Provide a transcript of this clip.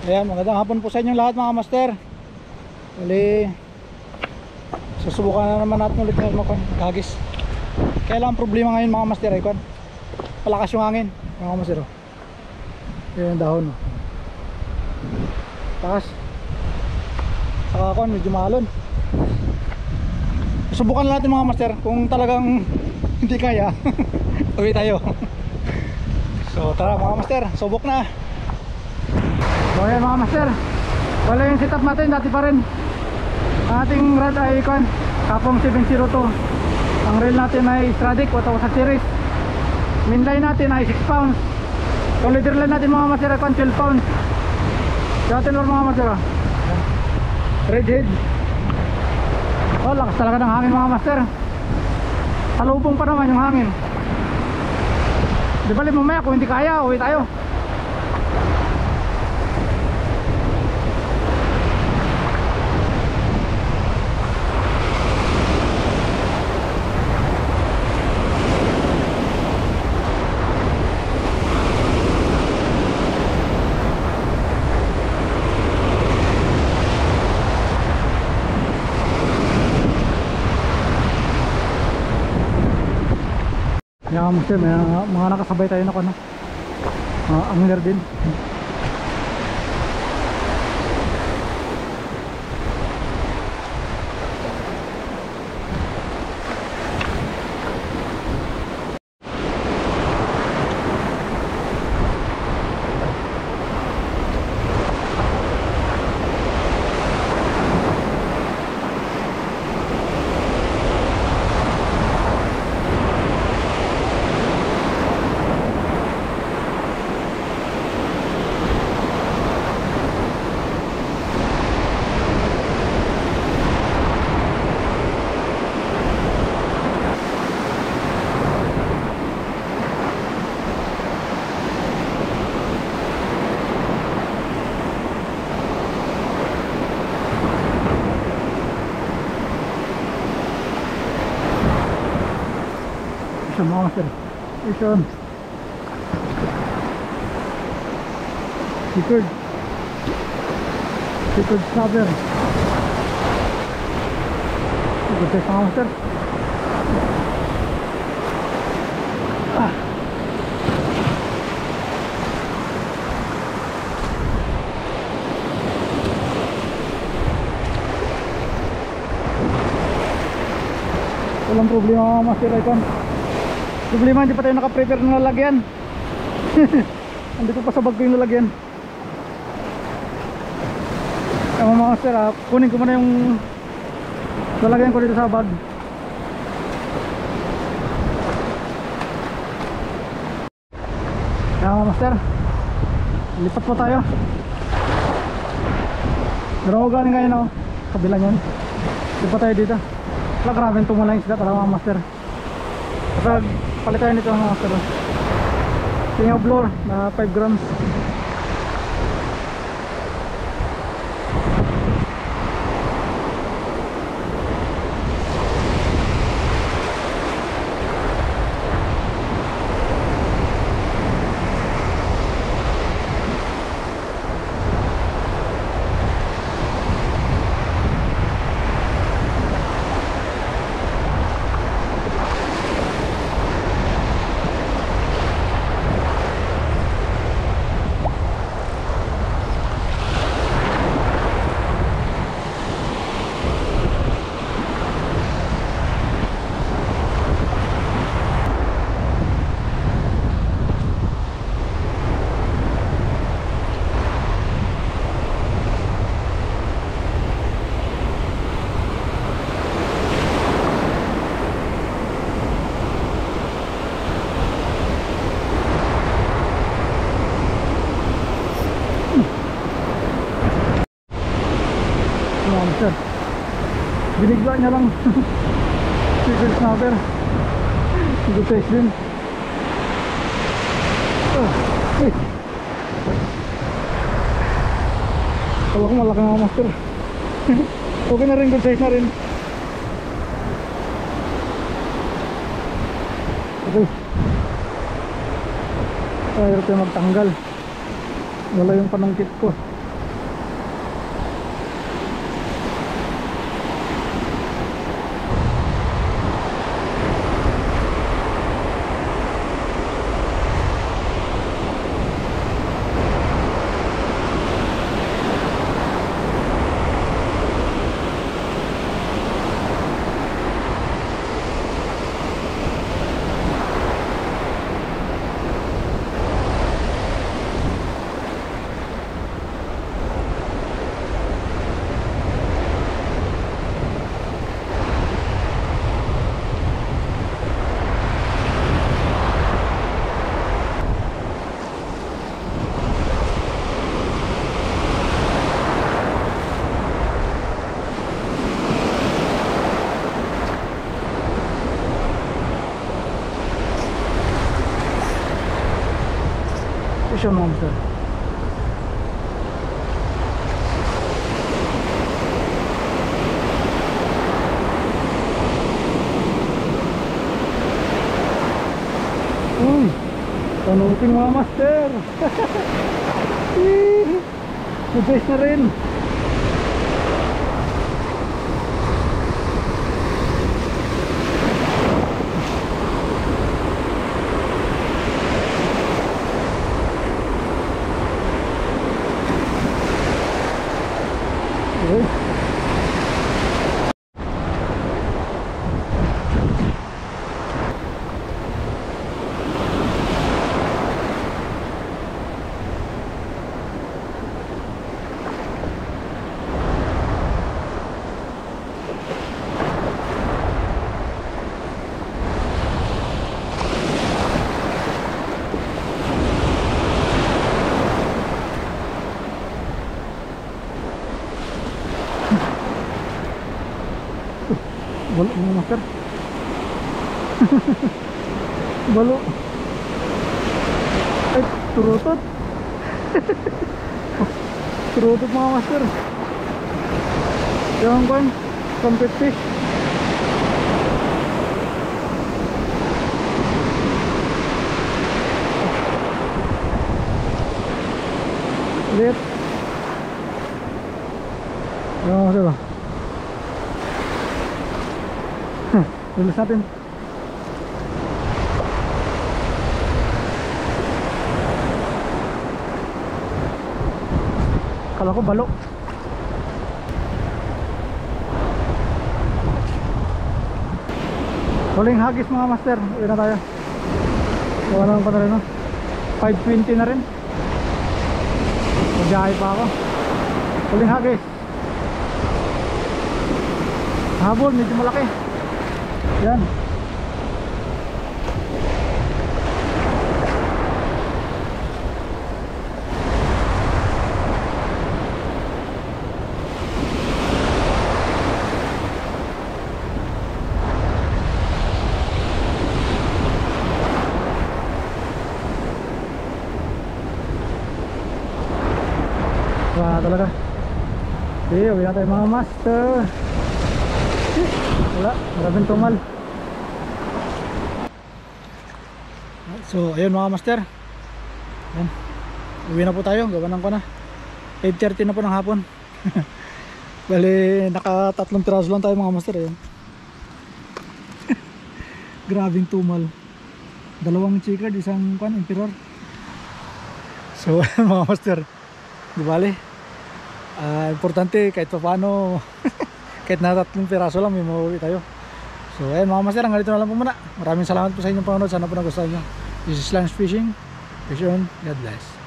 Ayan, magandang hapon po sa inyong lahat mga master. Bali, susubukan na naman natin ulit ngayon maghagis. Kaya lang ang problema ngayon mga master ay palakas yung hangin mga master. Yan yung dahon. Takas. Saka medyo maalon. Subukan natin mga master. Kung talagang hindi kaya uwi tayo. So tara mga master, subok na. So ayan mga master, wala yung setup natin, dati pa rin. Ang ating rod ay Kapong 702. Ang reel natin ay Stradic 1000 series. Main line natin ay 6 pounds. Yung leader line natin mga master ay 12 pounds. Dati lor mga master, redhead. Oh, lakas talaga ng hangin mga master. Salubong pa naman yung hangin. Di bali mamaya kung hindi kaya, uwi tayo. Yan master, may mga nakasabay tayo na angler din. Mga master, isang secured snapper. Good size mga master. Walang problema mga master, problema hindi pa tayo naka-prepare ng lalagyan. Andito pa sa bag ko yung lalagyan. Kaya mga master, kunin ko muna yung lalagyan ko dito sa bag. Kaya mga master, lipat po tayo. Pero ako galing ngayon ako kabila nyan. Lipat tayo dito. Wala, grabe yung tumulang isda talaga mga master. Kapag palit tayo nito mga master, yung blower na 5 grams. Binigla niya lang. Secured snapper. Good size din. Kala ko malaki mga master. Okay na rin, good size na rin. Okay. Hirap tayo magtanggal. Wala yung panungkit ko. Fish on, mga master. Uy, tanuting mga master. Good na rin. Balo mga master. Balo. Ay, turutot. Turutot mga master. Yung kan, trumpet fish. Lihat. Yung master ba? Lulus natin. Kala ko balo. Huling hagis mga master. Uwi na tayo. Wala naman pa na rin, no? 5:20 na rin. Magbiyahe pa ako. Huling hagis. Habol, medyo malaki. Yan. Wala talaga. Okay, uwi na tayo mga master. Wala, maraming tumal. So ayun mga master. Ayan. Uwi na po tayo, gawa ng ko na 8:30 na po ng hapon. Bali naka 3 piraso lang tayo mga master. Ayan. Grabing tumal. 2 chikard, isang emperor. So mga master, di bali importante kahit pa paano kahit na 3 piraso lang may mauwi tayo. So ayun mga master, hanggang dito na lang po muna. Maraming salamat po sa inyong panonood. Sana po nagustuhan nyo. This is Lance Fishing. Fish on. God bless.